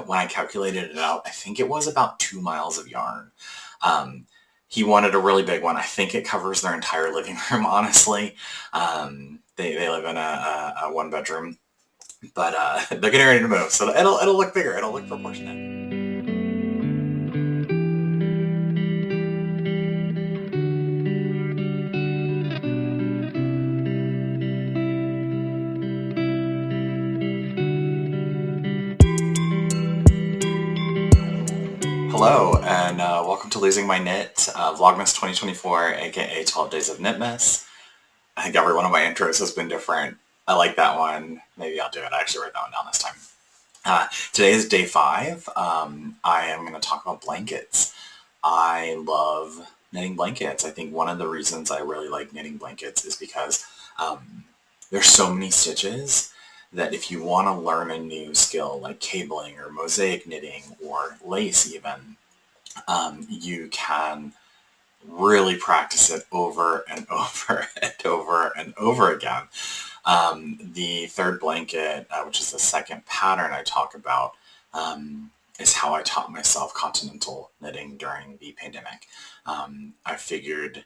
when I calculated it out, I think it was about 2 miles of yarn. He wanted a really big one. I think it covers their entire living room, honestly. They live in a one bedroom, but they're getting ready to move, so it'll look bigger. It'll look proportionate. Hello, and welcome to Losing My Knit, Vlogmas 2024, aka 12 Days of Knitmas. I think every one of my intros has been different. I like that one. Maybe I'll do it. I actually wrote that one down this time. Today is day 5. I am going to talk about blankets. I love knitting blankets. I think one of the reasons I really like knitting blankets is because there's so many stitches that if you want to learn a new skill like cabling or mosaic knitting or lace even, you can really practice it over and over and over and over again. The third blanket, which is the second pattern I talk about, is how I taught myself continental knitting during the pandemic. I figured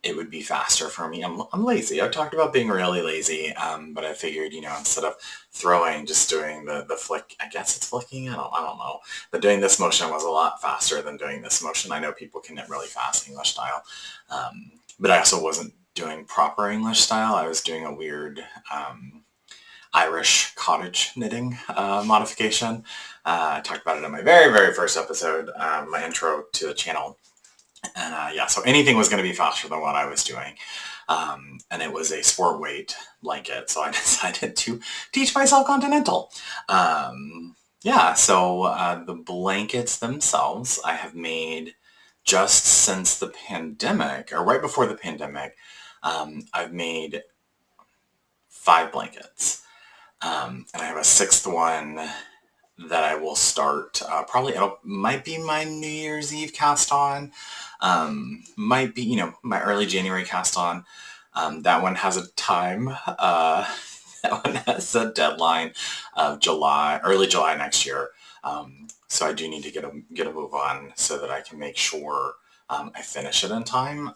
it would be faster for me. I'm lazy. I've talked about being really lazy, but I figured, instead of throwing, just doing the flick, I guess it's flicking, I don't know. But doing this motion was a lot faster than doing this motion. I know people can knit really fast English style, but I also wasn't doing proper English style. I was doing a weird Irish cottage knitting modification. I talked about it in my very, very first episode, my intro to the channel. And yeah, so anything was going to be faster than what I was doing. And it was a sport weight blanket. So I decided to teach myself continental. Yeah, so the blankets themselves I have made just since the pandemic, or right before the pandemic. I've made 5 blankets. And I have a 6th one that I will start, probably might be my New Year's Eve cast on, might be, my early January cast on. That one has a time, that one has a deadline of early July next year. So I do need to get a move on so that I can make sure I finish it in time.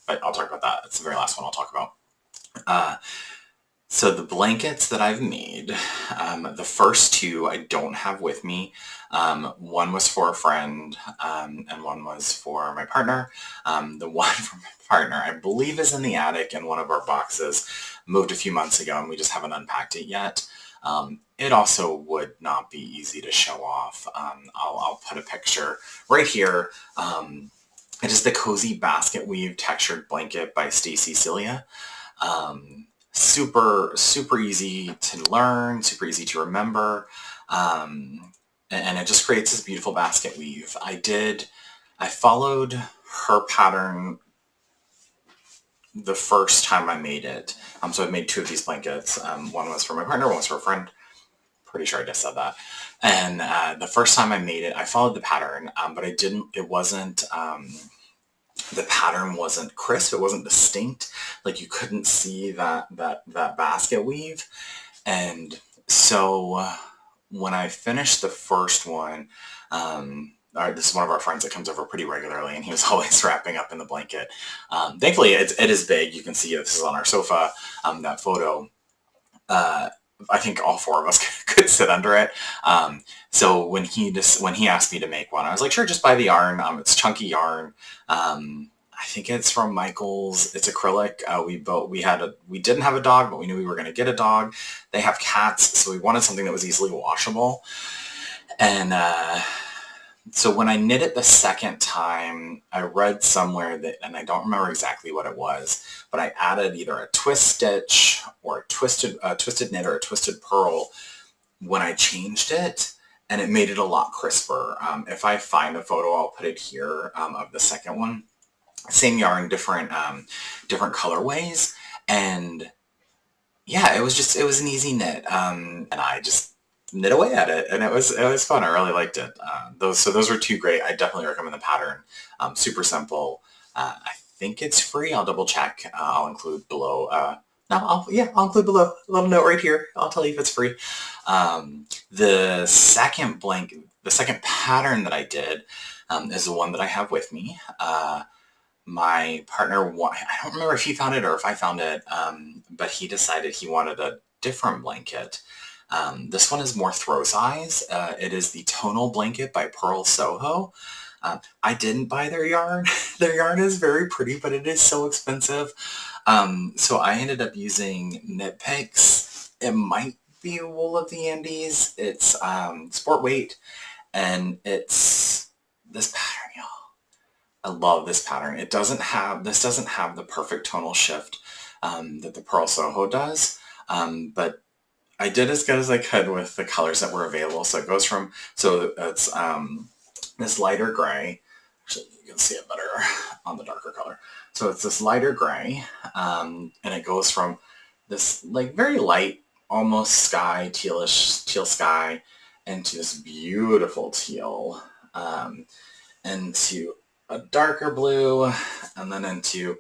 But I'll talk about that. It's the very last one I'll talk about. So the blankets that I've made, the first 2 I don't have with me. One was for a friend, and one was for my partner. The one for my partner, I believe, is in the attic in one of our boxes. Moved a few months ago, and we just haven't unpacked it yet. It also would not be easy to show off. I'll put a picture right here. It is the Cozy Basket Weave Textured Blanket by Stacy Celia. Super easy to learn, super easy to remember, and it just creates this beautiful basket weave. I followed her pattern the first time I made it. So I've made 2 of these blankets. One was for my partner, one was for a friend. Pretty sure I just said that. And the first time I made it, I followed the pattern, but the pattern wasn't crisp. It wasn't distinct. Like you couldn't see that basket weave. And so when I finished the first one, this is one of our friends that comes over pretty regularly, and he was always wrapping up in the blanket. Thankfully, it is big. You can see this is on our sofa. That photo. I think all 4 of us could sit under it. So when he asked me to make one, I was like, sure, just buy the yarn. It's chunky yarn. I think it's from Michael's. It's acrylic. We didn't have a dog, but we knew we were going to get a dog. They have cats, so we wanted something that was easily washable. And so when I knit it the second time, I read somewhere that, and I don't remember exactly what it was, but I added either a twist stitch or a twisted knit or a twisted purl when I changed it, and it made it a lot crisper. If I find a photo, I'll put it here of the second one. Same yarn, different colorways, and yeah, it was an easy knit, and I just knit away at it, and it was fun. I really liked it. Those were 2 great. I definitely recommend the pattern. Super simple. I think it's free. I'll double check. I'll include below No, I'll include below a little note right here. I'll tell you if it's free. The second pattern that I did is the one that I have with me. My partner, I don't remember if he found it or if I found it, but he decided he wanted a different blanket. This one is more throw size. It is the Tonal Blanket by Pearl Soho. I didn't buy their yarn. Their yarn is very pretty, but it is so expensive. So I ended up using Knit Picks. It might be Wool of the Andes. It's sport weight, and it's this pattern, y'all. I love this pattern. This doesn't have the perfect tonal shift that the Pearl Soho does, but I did as good as I could with the colors that were available. So it goes from, so it's this lighter gray. Actually, you can see it better on the darker color. So it's this lighter gray, and it goes from this like very light, almost sky, teal sky, into this beautiful teal, into a darker blue, and then into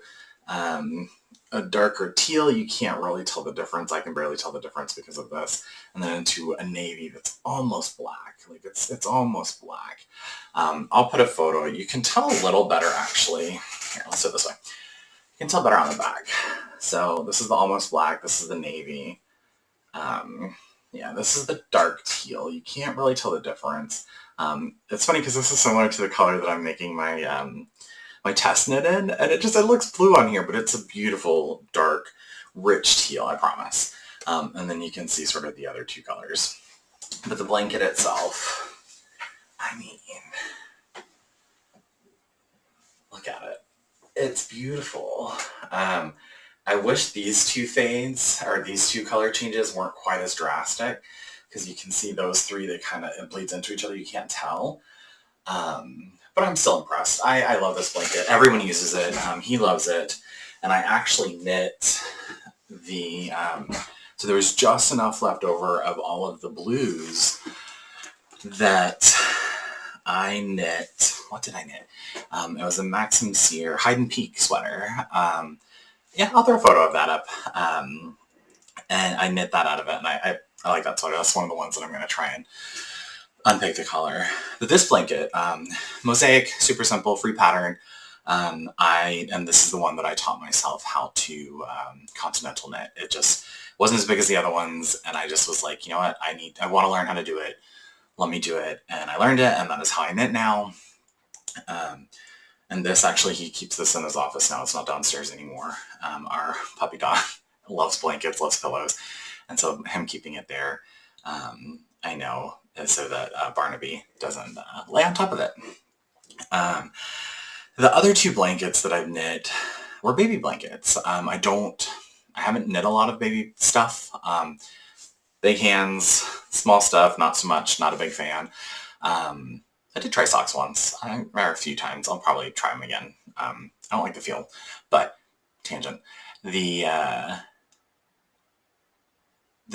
a darker teal. You can't really tell the difference. I can barely tell the difference because of this. And then into a navy that's almost black. Like it's almost black. I'll put a photo. You can tell a little better actually. Here, let's do it this way. You can tell better on the back. So this is the almost black. This is the navy. Yeah, this is the dark teal. You can't really tell the difference. It's funny because this is similar to the color that I'm making my my test knit in, and it looks blue on here, but it's a beautiful, dark, rich teal, I promise. And then you can see sort of the other two colors. But the blanket itself, I mean, look at it. It's beautiful. I wish these two fades, or these two color changes, weren't quite as drastic, because you can see those three, it bleeds into each other, you can't tell. But I'm still impressed. I love this blanket. Everyone uses it. He loves it. And I actually knit the, so there was just enough left over of all of the blues that I knit, what did I knit? It was a Maxim Sear Hide and Peak sweater. Yeah, I'll throw a photo of that up. And I knit that out of it. And I like that sweater. That's one of the ones that I'm going to try and unpick the color. But this blanket, mosaic, super simple, free pattern. And this is the one that I taught myself how to continental knit. It just wasn't as big as the other ones, and I just was like, you know what, I want to learn how to do it. Let me do it. And I learned it, and that is how I knit now. And this, actually, he keeps this in his office now. It's not downstairs anymore. Our puppy dog loves blankets, loves pillows. And so him keeping it there, I know, so that Barnaby doesn't lay on top of it. The other two blankets that I've knit were baby blankets. I haven't knit a lot of baby stuff. Big hands, small stuff, not so much, not a big fan. I did try socks once, or a few times. I'll probably try them again. I don't like the feel, but tangent. The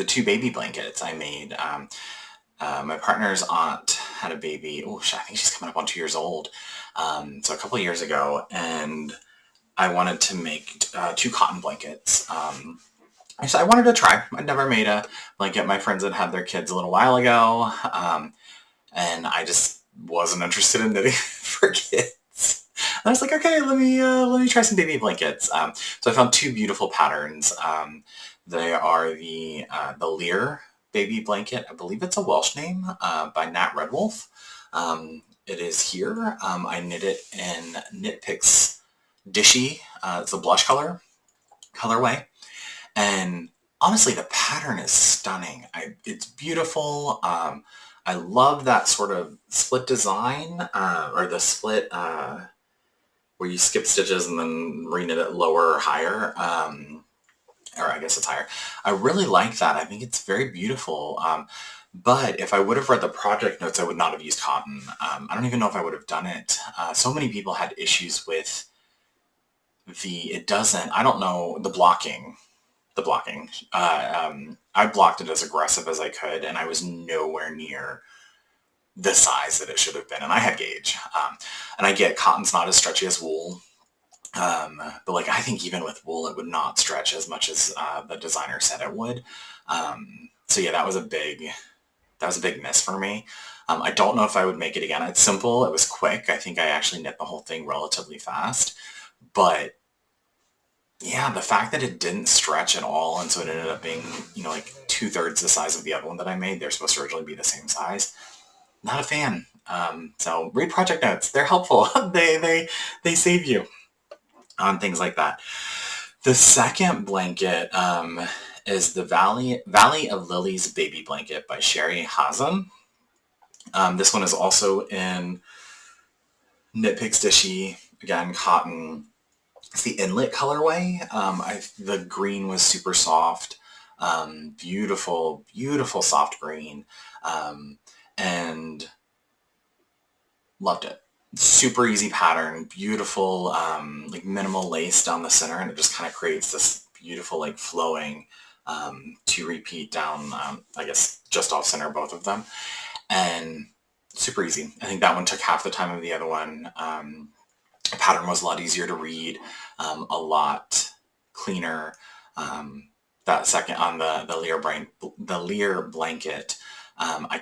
two baby blankets I made, my partner's aunt had a baby. Oh, I think she's coming up on 2 years old. So a couple of years ago, and I wanted to make 2 cotton blankets. So I wanted to try. I'd never made a blanket. My friends had their kids a little while ago, and I just wasn't interested in knitting for kids. And I was like, okay, let me try some baby blankets. So I found 2 beautiful patterns. They are the Lear baby blanket. I believe it's a Welsh name, by Nat Redwolf. It is here. I knit it in Knit Picks Dishy. It's a blush colorway. And honestly, the pattern is stunning. It's beautiful. I love that sort of split design, or the split where you skip stitches and then reknit it lower or higher. Or I guess it's higher. I really like that. I think it's very beautiful. But if I would have read the project notes, I would not have used cotton. I don't even know if I would have done it. So many people had issues with I don't know, the blocking. I blocked it as aggressive as I could, and I was nowhere near the size that it should have been. And I had gauge. And I get cotton's not as stretchy as wool. But like, I think even with wool, it would not stretch as much as the designer said it would. So yeah, that was a big miss for me. I don't know if I would make it again. It's simple. It was quick. I think I actually knit the whole thing relatively fast. But yeah, the fact that it didn't stretch at all, and so it ended up being, you know, like 2/3 the size of the other one that I made. They're supposed to originally be the same size. Not a fan. So read project notes. They're helpful. They save you on things like that. The second blanket is the Valley of Lilies Baby Blanket by Sherry Hazen. This one is also in Knit Picks Dishy, again, cotton. It's the Inlet colorway. The green was super soft, beautiful, beautiful soft green, and loved it. Super easy pattern, beautiful, like minimal lace down the center, and it just kind of creates this beautiful, like flowing two repeat down, I guess just off center, both of them, and super easy. I think that one took half the time of the other one. The pattern was a lot easier to read, a lot cleaner. That second on the Lear blanket, I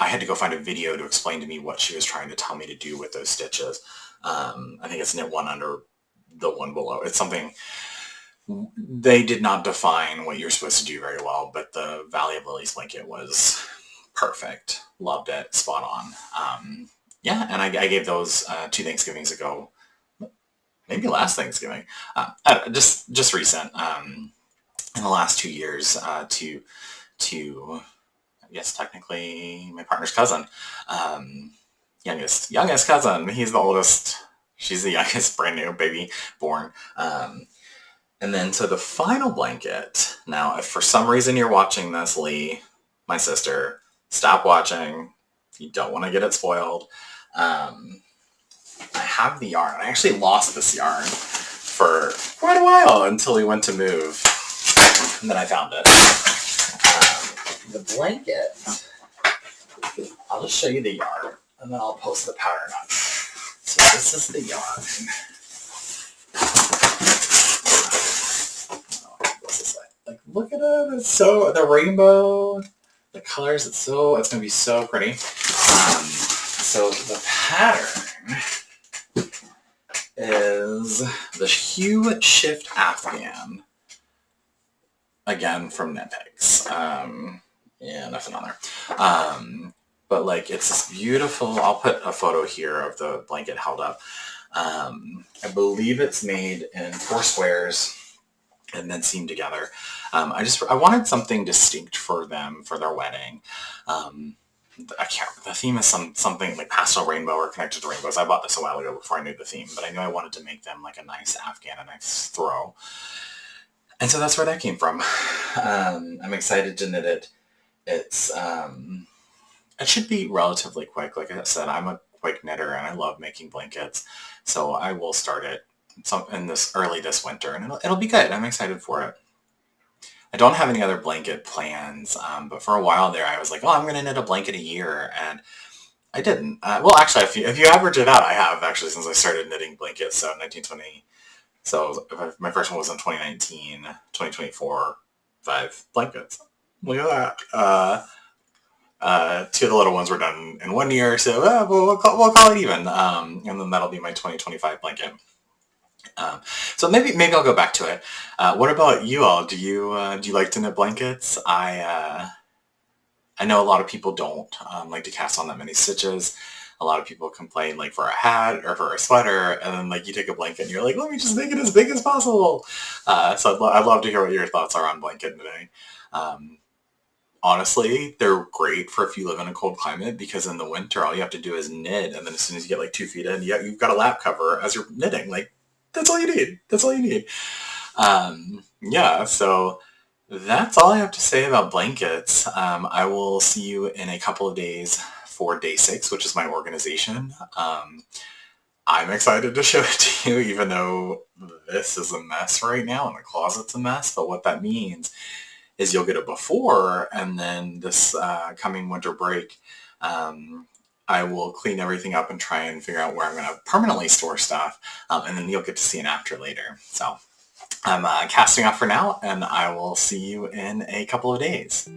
had to go find a video to explain to me what she was trying to tell me to do with those stitches. I think it's knit one under the one below. It's something, they did not define what you're supposed to do very well, but the Valley of Lilies blanket was perfect. Loved it. Spot on. Yeah, and I gave those 2 Thanksgivings ago, maybe last Thanksgiving, just recent, in the last 2 years, to I guess technically my partner's cousin, youngest cousin. He's the oldest. She's the youngest, brand new baby born. And then so the final blanket. Now, if for some reason you're watching this, Lee, my sister, stop watching. You don't want to get it spoiled. I have the yarn. I actually lost this yarn for quite a while until we went to move, and then I found it. The blanket, I'll just show you the yarn, and then I'll post the pattern on. So this is the yarn. Like, look at it. It's so, the rainbow, the colors, it's going to be so pretty. So the pattern is the Hue Shift Afghan, again from Knit Picks. Yeah, nothing on there. But like, it's this beautiful, I'll put a photo here of the blanket held up. I believe it's made in 4 squares and then seamed together. I wanted something distinct for them for their wedding. I can't remember. The theme is something like pastel rainbow or connected to rainbows. I bought this a while ago before I knew the theme, but I knew I wanted to make them like a nice Afghan, a nice throw. And so that's where that came from. I'm excited to knit it. It should be relatively quick. Like I said, I'm a quick knitter and I love making blankets. So I will start it early this winter, and it'll be good. I'm excited for it. I don't have any other blanket plans, but for a while there, I was like, oh, I'm going to knit a blanket a year, and I didn't. Well, actually, if you average it out, I have, actually, since I started knitting blankets, so 1920. So my first one was in 2019, 2024, 5 blankets. Look at that. 2 of the little ones were done in 1 year, so we'll call it even, and then that'll be my 2025 blanket. So maybe I'll go back to it. What about you all? Do you like to knit blankets? I know a lot of people don't like to cast on that many stitches. A lot of people complain like for a hat or for a sweater, and then like you take a blanket and you're like, let me just make it as big as possible. So I'd love to hear what your thoughts are on blanket knitting. Honestly, they're great for if you live in a cold climate, because in the winter all you have to do is knit, and then as soon as you get like 2 feet in, you've got a lap cover as you're knitting. Like, that's all you need. That's all you need. Yeah, so that's all I have to say about blankets. I will see you in a couple of days for day 6, which is my organization. I'm excited to show it to you, even though this is a mess right now and the closet's a mess. But what that means is you'll get a before, and then this coming winter break, I will clean everything up and try and figure out where I'm going to permanently store stuff, and then you'll get to see an after later. So I'm casting off for now, and I will see you in a couple of days.